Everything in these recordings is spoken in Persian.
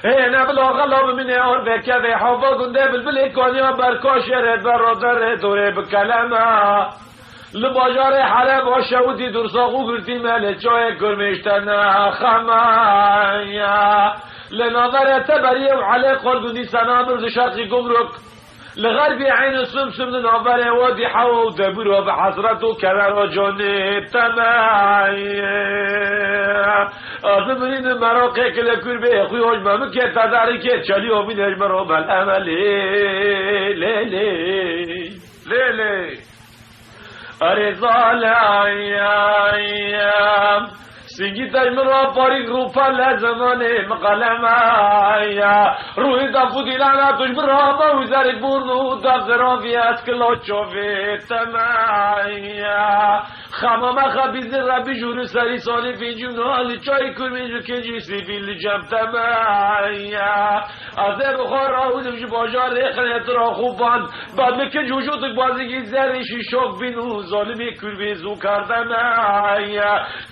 هنا بلا غلام من اور بکوه حوا گنده بلبل کانیا برکاشر برادر دوره بکلمه لباجار حلب و شودی درساقو گرتی مل چای کرمشتن خمایا لنظر تبری و علی قلبونی سنامر ذو شرقی گمرک لغربي عين سمسم لنظر وادي حو دبر بحسرته كرر جاني تماي أزمرين مراقع كل كربي أخوي هجمة مكي تدارك تشالي ومن هجمة بالأمل ليلي ليلي أرزال أيام سنگی تجمرا پاریک روپا لزمانه مقلمه روی دفو دیلانا تجمرا با وزارک برنو دفزرافی از کلا چوفه تمایه خمامه خبیز ربی جور سری سالی فینجون حالی چای کرمینجو کنجی سیفیل جم تمایه از در بخار راهودم جو باجار ریخنیت را خوبان بعد مکن جوجوتک بازیگی زرشی شک بینو ظالمی کربی زو کردمه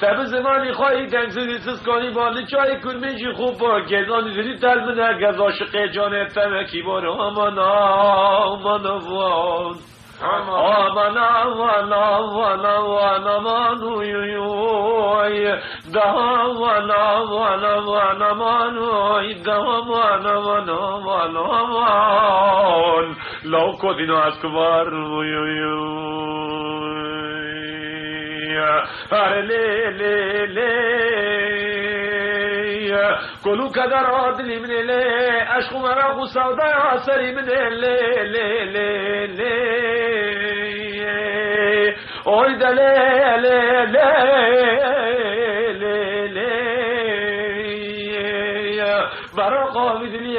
تب زمانی خواهی دنگزدی سسکانی بالی چای کرمینجی خوب با گزانی زدی تلمنه گز عاشق جانت تمکی بار آمان آمان وان آمان آمان آمان آمان آمان اویوی دامان آمان آمان آمان اوی دامان آمان آمان آمان لو کدینو از کبار اویوی اره لی کلو کدر عادلی من لی عشق مراق و سودای آسری من لی اوی دلی برا قاوید لی